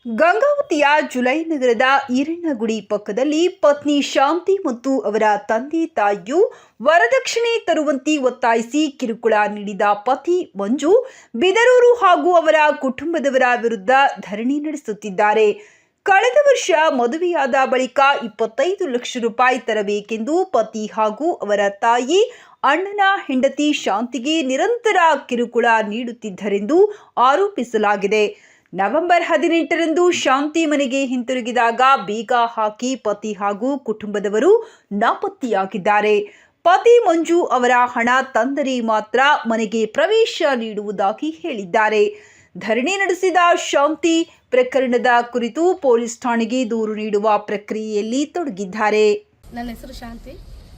ಗಂಗಾವತಿಯ July ನಗರದ ಈರಣ್ಣಗುಡಿ ಪಕ್ಕದಲ್ಲಿ ಪತ್ನಿ ಶಾಂತಿ ಮತ್ತು ಅವರ ತಂದೆ ತಾಯಿಯು ವರದಕ್ಷಿಣೆ ತರುವಂತೆ ಒತ್ತಾಯಿಸಿ ಕಿರುಕುಳ ನೀಡಿದ ಪತಿ ಮಂಜು ಬಿದರೂರು ಹಾಗೂ ಅವರ ಕುಟುಂಬದವರ ವಿರುದ್ಧ ಧರಣಿ ನಡೆಸುತ್ತಿದ್ದಾರೆ. ಕಳೆದ ವರ್ಷ ಮದುವೆಯಾದ ಬಳಿಕ 25 ಲಕ್ಷ ರೂಪಾಯಿ ತರಬೇಕೆಂದು ಪತಿ ಹಾಗೂ ಅವರ ತಾಯಿ ಅಣ್ಣನ ಹೆಂಡತಿ ಶಾಂತಿಗೆ ನಿರಂತರ ಕಿರುಕುಳ ನೀಡುತ್ತಿದ್ದರೆಂದು ಆರೋಪಿಸಲಾಗಿದೆ. ನವೆಂಬರ್ 18ರಂದು ಶಾಂತಿ ಮನೆಗೆ ಹಿಂತಿರುಗಿದಾಗ ಬೀಗ ಹಾಕಿ ಪತಿ ಹಾಗೂ ಕುಟುಂಬದವರು ನಾಪತ್ತೆಯಾಗಿದ್ದಾರೆ. ಪತಿ ಮಂಜು ಅವರ ಹಣ ತಂದರೆ ಮಾತ್ರ ಮನೆಗೆ ಪ್ರವೇಶ ನೀಡುವುದಾಗಿ ಹೇಳಿದ್ದಾರೆ. ಧರಣಿ ನಡೆಸಿದ ಶಾಂತಿ ಪ್ರಕರಣದ ಕುರಿತು ಪೊಲೀಸ್ ಠಾಣೆಗೆ ದೂರು ನೀಡುವ ಪ್ರಕ್ರಿಯೆಯಲ್ಲಿ ತೊಡಗಿದ್ದಾರೆ. ನನ್ನ ಹೆಸರು ಶಾಂತಿ.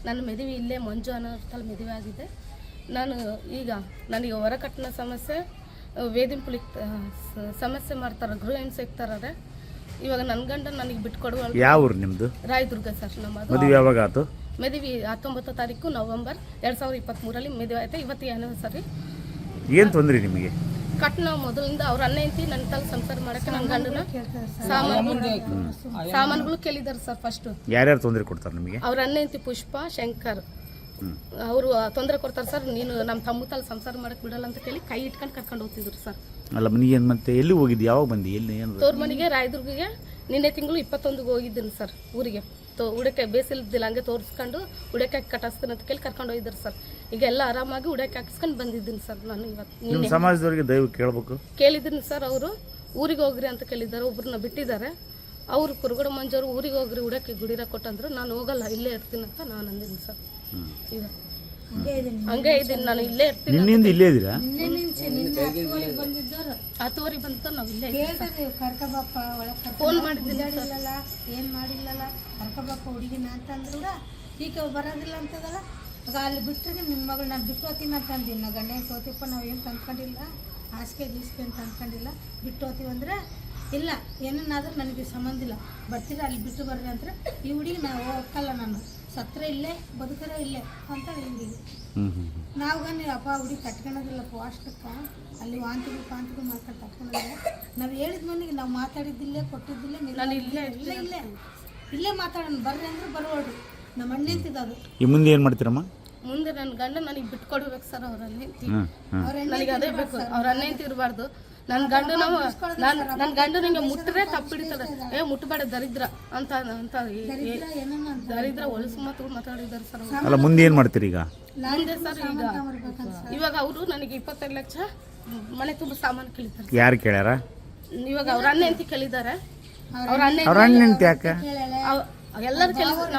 ನನ್ನ ಮದುವೆ ಇಲ್ಲೇ ಮಂಜು ಅನ್ನೋ ಮದುವೆ ಆಗಿದೆ. ನನಗೆ ಹೊರಕಟ್ಟಿನ ಸಮಸ್ಯೆ, ವೇದಿಂಪುಲಿ ಸಮಸ್ಯೆ ಮಾಡ್ತಾರೆ, ಗೃಹ ಹಿಂಸೆ ಇರ್ತಾರೆ. ಇವಾಗ ನನ್ನ ಗಂಡ ನನಗೆ ಬಿಟ್ಕೊಡುವ. ಯಾವ ಊರು ನಿಮ್ಮದು? ರಾಯದುರ್ಗ ಸರ್. ನಮ್ಮದು ಮದುವೆ ಯಾವಾಗ ಆಯ್ತು? ಮದುವೆ 19 ತಾರೀಕು ನವೆಂಬರ್ 2023ರಲ್ಲಿ ಮದುವೆ ಆಯ್ತು. ಇವತ್ತು ಆ್ಯನಿವರ್ಸರಿ. ಏನು ತೊಂದರೆ ನಿಮಗೆ? ಕಟ್ನ ಮೊದಲಿಂದ ಅವ್ರ ಅಣ್ಣ ಹೆಂಡತಿ ನನ್ನ ತಲೆ ಸಂಸಾರ ಮಾಡಕ್ಕೆ ನನ್ನ ಗಂಡನ ಸಾಮಾನುಗಳು ಕೇಳಿದಾರೆ ಸರ್. ಫಸ್ಟ್ ಯಾರ್ಯಾರು ತೊಂದರೆ ಕೊಡ್ತಾರೆ ನಿಮಗೆ? ಅವ್ರ ಅಣ್ಣ ಹೆಂಡತಿ ಪುಷ್ಪ, ಶಂಕರ್ ಅವರು ತೊಂದರೆ ಕೊಡ್ತಾರೆ ಸರ್. ನೀನು ನಮ್ಮ ತಮ್ಮ ತಲೆ ಸಂಸಾರ ಮಾಡಕ್ಕೆ ಬಿಡಲ್ಲ ಅಂತ ಕೇಳಿ ಕೈ ಇಟ್ಕೊಂಡು ಕರ್ಕೊಂಡು ಹೋಗ್ತಿದ್ರು ಸರ್. ಅಲ್ಲ ಮನೆಗೆ ಮತ್ತೆ ಎಲ್ಲಿ ಹೋಗಿದ್ದು? ಯಾವಾಗ ಬಂದು? ಎಲ್ಲಿ? ತೋರ್ ಮನೆಗೆ ರಾಯದುರ್ಗಿಗೆ ನಿನ್ನೆ ತಿಂಗಳು 21ಗೆ ಹೋಗಿದ್ದೀನಿ ಸರ್. ಊರಿಗೆ ಉಡಕ್ಕೆ ಬೇಸಿಲ್ದಿಲ್ಲ, ಹಂಗೆ ತೋರಿಸ್ಕೊಂಡು ಉಡಕ್ಕೆ ಕಟ್ಟಿಸ್ತೀನಿ ಅಂತ ಕೇಳಿ ಕರ್ಕೊಂಡು ಹೋಗಿದ್ರು ಸರ್. ಈಗ ಎಲ್ಲ ಆರಾಮಾಗಿ ಉಡಕ್ಕೆ ಹಾಕಿಸ್ಕೊಂಡು ಬಂದಿದ್ದೀನಿ ಸರ್. ನಾನು ಇವತ್ತು ಸಮಾಜದವರಿಗೆ ದಯವು ಕೇಳಬೇಕು ಕೇಳಿದ್ದೀನಿ ಸರ್. ಅವರು ಊರಿಗೆ ಹೋಗ್ರಿ ಅಂತ ಕೇಳಿದ್ದಾರೆ. ಒಬ್ರನ್ನ ಬಿಟ್ಟಿದ್ದಾರೆ. ಅವರು ಕುರುಗಡ ಮಂಜವರು ಊರಿಗೆ ಹೋಗ್ರಿ ಉಡಕ್ಕೆ ಗುಡಿರ ಕೊಟ್ಟಂದ್ರು. ನಾನು ಹೋಗಲ್ಲ, ಇಲ್ಲೇ ಇರ್ತೀನಿ ಅಂತ ನಾನು ಅಂದಿದ್ದೀನಿ ಸರ್. ಈಗ ಹಂಗೆ ಇದ್ದೀನಿ, ನಾನು ಇಲ್ಲೇ ಇರ್ತೀನಿ. ಇಲ್ಲೇ ಇದ್ದೀರಾ? ಹತ್ತುವರೆ ಬಂತು. ನಾವು ಇಲ್ಲೇ ಫೋನ್ ಮಾಡಿದ್ದೀನಿ. ಏನು ಮಾಡಿಲ್ಲಲ್ಲ, ಕರ್ಕಬಪ್ಪ ಹುಡುಗಿನ ಅಂತಂದ್ರು ಈಗ ಬರೋದಿಲ್ಲ ಅಂತದಲ್ಲ. ಆಗ ಅಲ್ಲಿ ಬಿಟ್ಟರೆ ನಿಮ್ಮ ಮಗಳು ನಾನು ಬಿಟ್ಟು ಹೋಗ್ತೀನಿ ಅಂತ ಅಂದಿನಿ. ನಾವು ಗಂಡ ಹೋಗ್ತಿಪ್ಪ, ನಾವು ಏನು ತಂದ್ಕೊಂಡಿಲ್ಲ, ಹಾಸಿಗೆ ಗೀಸಿಗೆ ಅಂತ ಅಂದ್ಕೊಂಡಿಲ್ಲ, ಬಿಟ್ಟು ಹೋಗ್ತೀವಿ ಅಂದರೆ ಇಲ್ಲ, ಏನನ್ನಾದ್ರೂ ನನಗೆ ಸಂಬಂಧ ಇಲ್ಲ, ಬರ್ತೀರಾ ಅಲ್ಲಿ ಬಿಟ್ಟು ಬರ್ರಿ ಅಂದರೆ ಈ ಹುಡುಗಿ ನಾವು ಹೋಗಲ್ಲ, ನಾನು ಸತ್ರ ಇಲ್ಲೇ ಬದುಕರ ಇಲ್ಲೇ ಅಂತ ಹಿಂಗೆ ನಾವು ಅಪ್ಪ ಹುಡುಗಿ ಕಟ್ಕೊಳೋದಿಲ್ಲಪ್ಪ ಅಷ್ಟಕ್ಕೆ ಅಲ್ಲಿ ವಾಂತಿಗೂ ಮಾಡ್ಕೊಂಡು ಕಟ್ಕೊಳೋದಿಲ್ಲ. ನಾವು ಹೇಳಿದ ಮನೆಗೆ ನಾವು ಮಾತಾಡಿದ್ದಿಲ್ಲೇ ಕೊಟ್ಟಿದ್ದಿಲ್ಲೇ ಇಲ್ಲೇ ಮಾತಾಡೋಣ ಬರ್ರಿ ಅಂದ್ರೆ ಬರೋಡು. ನಮ್ಮ ಅಣ್ಣ ನಿಂತಿದ್ದು. ಈ ಮುಂದೆ ಏನು ಮಾಡ್ತೀರಮ್ಮ? ಮುಂದೆ ನನ್ನ ಗಂಡ ನನಗೆ ಬಿಟ್ಕೊಡ್ಬೇಕು ಸರ್. ಅವ್ರ ಅಣ್ಣ ನನಗೆ ಅದೇ ಬೇಕು. ಅವ್ರ ಅಣ್ಣ ಅಂತ ಇರಬಾರ್ದು. ನನ್ನ ಗಂಡು ನಿಂಗೆ ಮುಟ್ಟರೆ ತಪ್ಪಿಡಿತದೆ. ಮುಟ್ಟಬೇಡ ದರಿದ್ರ ಅಂತ ದರಿದ್ರ ಹೊಲಸು ಮಾತು ಮಾತಾಡಿದ್ದಾರೆ ಸರ್. ಅಲ್ಲ ಮುಂದೆ ಏನು ಮಾಡ್ತೀರಿ ಈಗ? ಮುಂದೆ ಸರ್ ಇವಾಗ ಅವರು ನನಗೆ 25 ಲಕ್ಷ ಮನೆ ತುಂಬ ಸಾಮಾನು ಕೇಳಿದ್ದಾರೆ. ಯಾರು ಕೇಳ್ಯಾರ? ಇವಾಗ ಅವ್ರ ಅಣ್ಣ ಅಂತ ಕೇಳಿದ್ದಾರೆ. ಅವ್ರ ಅಣ್ಣ ಯಾಕೆ? ಎಲ್ಲರೂ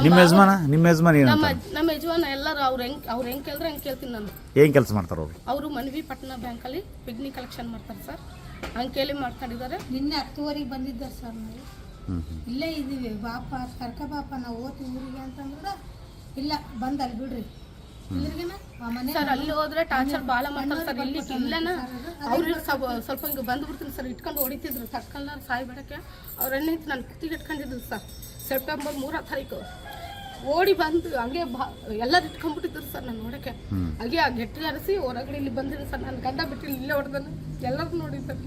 ನಿಮ್ಮ ಯಜಮಾನ ನಮ್ಮ ಯಜಮಾನ ಎಲ್ಲರೂ ಅವ್ರು ಹೆಂಗ್ ಕೇಳಿದ್ರೆ ಹೆಂಗ್ ಕೇಳ್ತೀನಿ ನಾನು. ಏನ್ ಕೆಲಸ ಮಾಡ್ತಾರ ಅವರು? ಅವರು ಮನವಿ ಪಟ್ಟಣ ಬ್ಯಾಂಕಲ್ಲಿ ಪಿಗ್ನಿ ಕಲೆಕ್ಷನ್ ಮಾಡ್ತಾರೆ ಸರ್. ಹಂಗೆ ಕೇಳಿ ಮಾಡ್ಕೊಂಡಿದ್ದಾರೆ. ನಿನ್ನೆ 10ವರೆಗೆ ಬಂದಿದ್ದಾರೆ ಸರ್. ನಾವು ಇಲ್ಲೇ ಇದ್ದೀವಿ, ಬಾಪ ಕರ್ಕ ಬಾಪ ನಾವು ಓದ್ತೀವಿ ಊರಿಗೆ ಅಂತಂದ್ರೆ ಇಲ್ಲ ಬಂದು ಅಲ್ಲಿ ಬಿಡ್ರಿ ಸರ್. ಅಲ್ಲಿ ಹೋದ್ರೆ ಟಾರ್ಚರ್ ಭಾಳ ಮಾಡ್ತಾರೆ ಸರ್. ಇಲ್ಲಿ ಇಲ್ಲನ ಅವ್ರು ಸ್ವಲ್ಪ ಹಿಂಗೆ ಬಂದ್ಬಿಡ್ತೀನಿ ಸರ್. ಇಟ್ಕೊಂಡು ಹೊಡಿತಿದ್ರು, ತಟ್ಕೊಂಡ್ಲಾರ ಸಾಯ್ಬೇಡಕ್ಕೆ. ಅವ್ರ ಎಣ್ಣೆ ನಾನು ಕುತ್ತಿಗೆ ಇಟ್ಕೊಂಡಿದ್ರು ಸರ್. ಸೆಪ್ಟೆಂಬರ್ 3ರ ತಾರೀಕು ಓಡಿ ಬಂದು ಹಂಗೆ ಎಲ್ಲರೂ ಇಟ್ಕೊಂಡ್ಬಿಟ್ಟಿದ್ರು ಸರ್. ನಾನು ನೋಡೋಕ್ಕೆ ಹಾಗೆ ಆ ಗೆಟ್ಟಿ ಅರಸಿ ಹೊರಗಡೆ ಇಲ್ಲಿ ಬಂದಿದ್ದೀನಿ ಸರ್. ನನ್ನ ಗಂಡ ಬಿಟ್ಟು ಇಲ್ಲೇ ಹೊಡೆದನು. ಎಲ್ಲರೂ ನೋಡಿದ್ದಾರೆ.